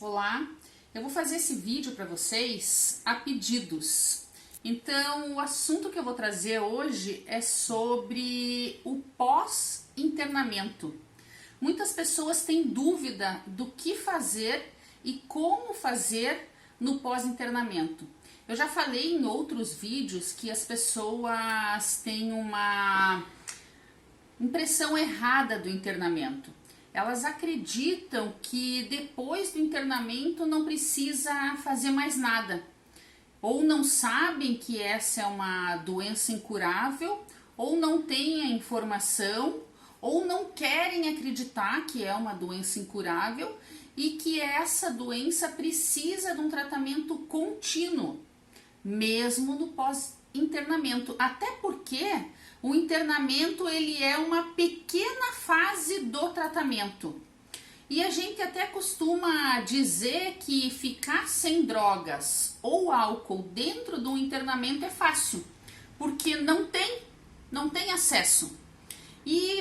Olá, eu vou fazer esse vídeo para vocês a pedidos. Então, o assunto que eu vou trazer hoje é sobre o pós-internamento. Muitas pessoas têm dúvida do que fazer e como fazer no pós-internamento. Eu já falei em outros vídeos que as pessoas têm uma impressão errada do internamento. Elas acreditam que depois do internamento não precisa fazer mais nada. Ou não sabem que essa é uma doença incurável, ou não têm a informação, ou não querem acreditar que é uma doença incurável e que essa doença precisa de um tratamento contínuo, mesmo no pós-internamento. Até porque o internamento ele é uma pequena fase do tratamento. E a gente até costuma dizer que ficar sem drogas ou álcool dentro do internamento é fácil, porque não tem acesso.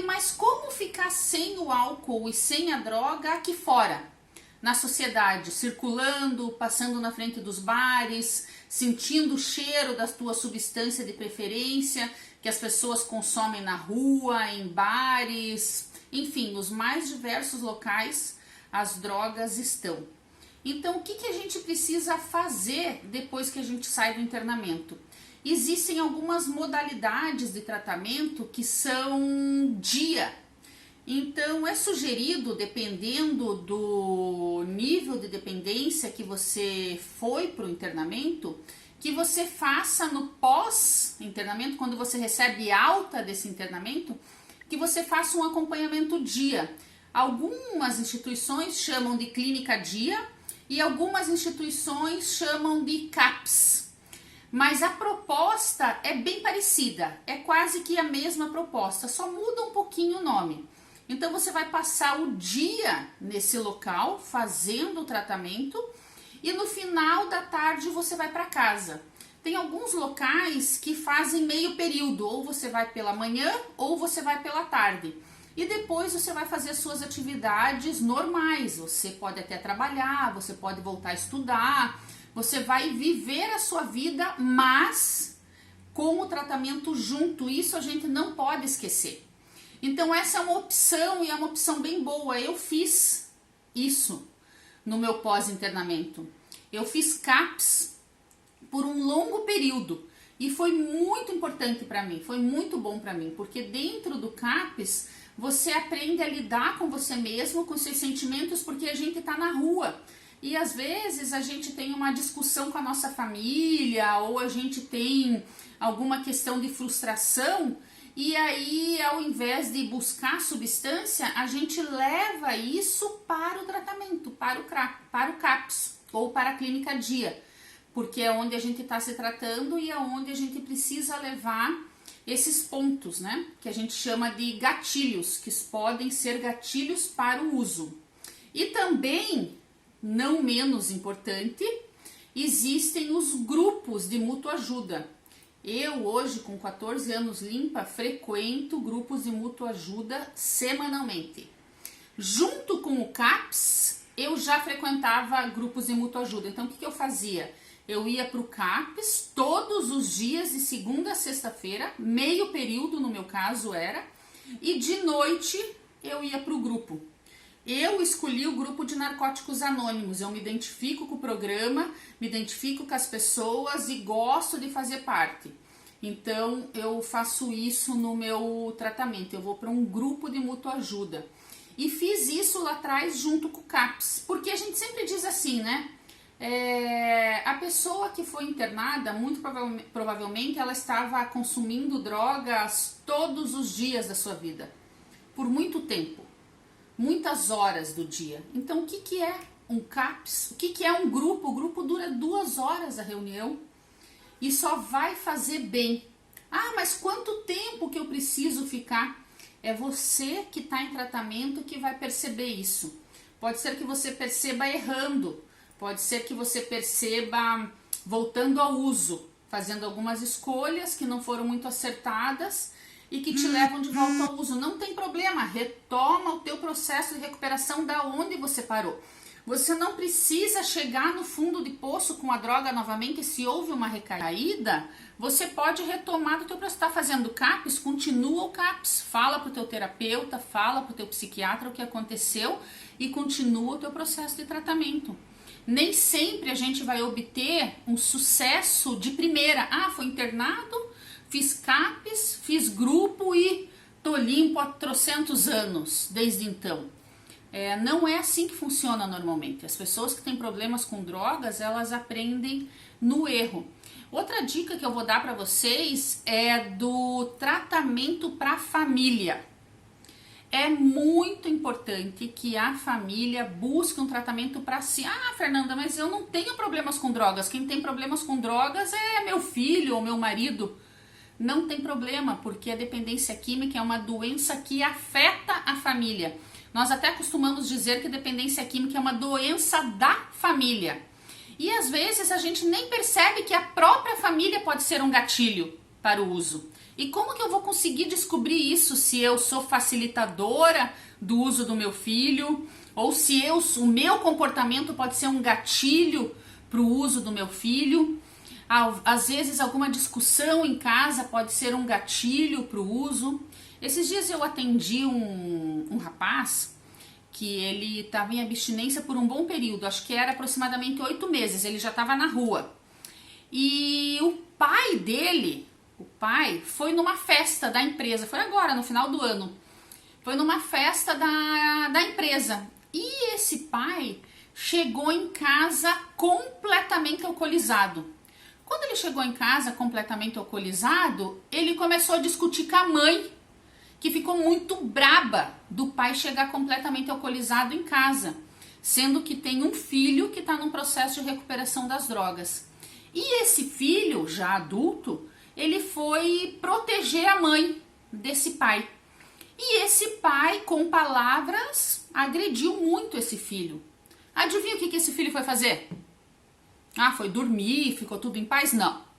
Mas como ficar sem o álcool e sem a droga aqui fora? Na sociedade, circulando, passando na frente dos bares, sentindo o cheiro da tua substância de preferência que as pessoas consomem na rua, em bares, enfim, nos mais diversos locais as drogas estão. Então, o que a gente precisa fazer depois que a gente sai do internamento? Existem algumas modalidades de tratamento que são dia. Então, é sugerido, dependendo do nível de dependência que você foi para o internamento, que você faça no pós-internamento, quando você recebe alta desse internamento, que você faça um acompanhamento dia. Algumas instituições chamam de clínica dia e algumas instituições chamam de CAPS. Mas a proposta é bem parecida, é quase que a mesma proposta, só muda um pouquinho o nome. Então você vai passar o dia nesse local fazendo o tratamento e no final da tarde você vai para casa. Tem alguns locais que fazem meio período, ou você vai pela manhã ou você vai pela tarde. E depois você vai fazer as suas atividades normais, você pode até trabalhar, você pode voltar a estudar, você vai viver a sua vida, mas com o tratamento junto, isso a gente não pode esquecer. Então essa é uma opção e é uma opção bem boa. Eu fiz isso no meu pós-internamento. Eu fiz CAPS por um longo período e foi muito importante para mim, foi muito bom para mim, porque dentro do CAPS você aprende a lidar com você mesmo, com seus sentimentos, porque a gente está na rua. E às vezes a gente tem uma discussão com a nossa família ou a gente tem alguma questão de frustração e aí ao invés de buscar substância, a gente leva isso para o tratamento, para o CAPS ou para a clínica dia, porque é onde a gente está se tratando e é onde a gente precisa levar esses pontos, né? Que a gente chama de gatilhos, que podem ser gatilhos para o uso. E também, não menos importante, existem os grupos de mútua ajuda. Eu hoje, com 14 anos limpa, frequento grupos de mútua ajuda semanalmente. Junto com o CAPS, eu já frequentava grupos de mútua ajuda. Então, o que eu fazia? Eu ia para o CAPS todos os dias, de segunda a sexta-feira, meio período no meu caso era, e de noite eu ia para o grupo. Eu escolhi o grupo de Narcóticos Anônimos, eu me identifico com o programa, me identifico com as pessoas e gosto de fazer parte. Então, eu faço isso no meu tratamento, eu vou para um grupo de mútua ajuda. E fiz isso lá atrás junto com o CAPS, porque a gente sempre diz assim, né? A pessoa que foi internada, muito provavelmente, ela estava consumindo drogas todos os dias da sua vida, por muito tempo. Muitas horas do dia. Então, o que é um CAPS? O que é um grupo? O grupo dura 2 horas a reunião e só vai fazer bem. Ah, mas quanto tempo que eu preciso ficar? É você que está em tratamento que vai perceber isso. Pode ser que você perceba errando, pode ser que você perceba voltando ao uso, fazendo algumas escolhas que não foram muito acertadas e que te levam de volta ao uso. Não tem problema, retoma o teu processo de recuperação da onde você parou. Você não precisa chegar no fundo de poço com a droga novamente. Se houve uma recaída, você pode retomar do teu processo. Está fazendo CAPS? Continua o CAPS. Fala para o teu terapeuta, fala para o teu psiquiatra o que aconteceu e continua o teu processo de tratamento. Nem sempre a gente vai obter um sucesso de primeira. Ah, foi internado, fiz CAPS, fiz grupo e tô limpo há trocentos anos desde então. Não é assim que funciona normalmente. As pessoas que têm problemas com drogas, elas aprendem no erro. Outra dica que eu vou dar para vocês é do tratamento para a família. É muito importante que a família busque um tratamento para si. Ah, Fernanda, mas eu não tenho problemas com drogas. Quem tem problemas com drogas é meu filho ou meu marido. Não tem problema, porque a dependência química é uma doença que afeta a família. Nós até costumamos dizer que a dependência química é uma doença da família. E às vezes a gente nem percebe que a própria família pode ser um gatilho para o uso. E como que eu vou conseguir descobrir isso se eu sou facilitadora do uso do meu filho? Ou se o meu comportamento pode ser um gatilho para o uso do meu filho? Às vezes alguma discussão em casa pode ser um gatilho para o uso. Esses dias eu atendi um rapaz que ele estava em abstinência por um bom período, acho que era aproximadamente 8 meses, ele já estava na rua. E o pai dele, foi numa festa da empresa, foi agora, no final do ano, foi numa festa da empresa. E esse pai chegou em casa completamente alcoolizado. Quando ele chegou em casa completamente alcoolizado, ele começou a discutir com a mãe, que ficou muito braba do pai chegar completamente alcoolizado em casa, sendo que tem um filho que está num processo de recuperação das drogas. E esse filho, já adulto, ele foi proteger a mãe desse pai. E esse pai, com palavras, agrediu muito esse filho. Adivinha o que esse filho foi fazer? Ah, foi dormir, ficou tudo em paz? Não.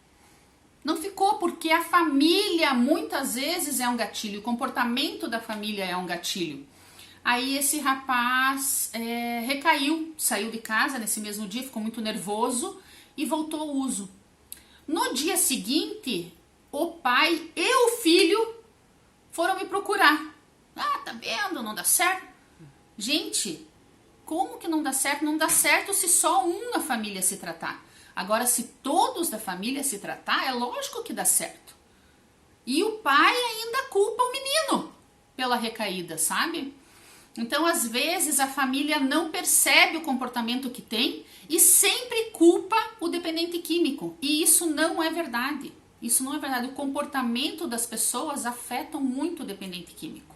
Não ficou, porque a família muitas vezes é um gatilho, o comportamento da família é um gatilho. Aí esse rapaz recaiu, saiu de casa nesse mesmo dia, ficou muito nervoso e voltou ao uso. No dia seguinte, o pai e o filho foram me procurar. Ah, tá vendo? Não dá certo. Gente, como que não dá certo? Não dá certo se só um na família se tratar. Agora, se todos da família se tratar, é lógico que dá certo. E o pai ainda culpa o menino pela recaída, sabe? Então, às vezes, a família não percebe o comportamento que tem e sempre culpa o dependente químico. E isso não é verdade. Isso não é verdade. O comportamento das pessoas afeta muito o dependente químico.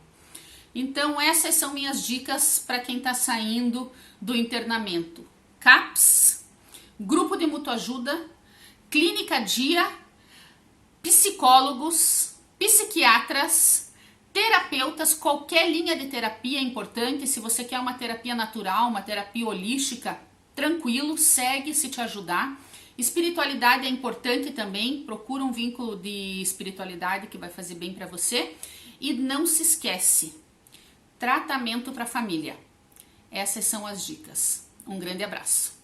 Então, essas são minhas dicas para quem está saindo do internamento. CAPS, grupo de mútua ajuda, clínica dia, psicólogos, psiquiatras, terapeutas, qualquer linha de terapia é importante. Se você quer uma terapia natural, uma terapia holística, tranquilo, segue se te ajudar. Espiritualidade é importante também, procura um vínculo de espiritualidade que vai fazer bem para você. E não se esquece, tratamento para família. Essas são as dicas. Um grande abraço.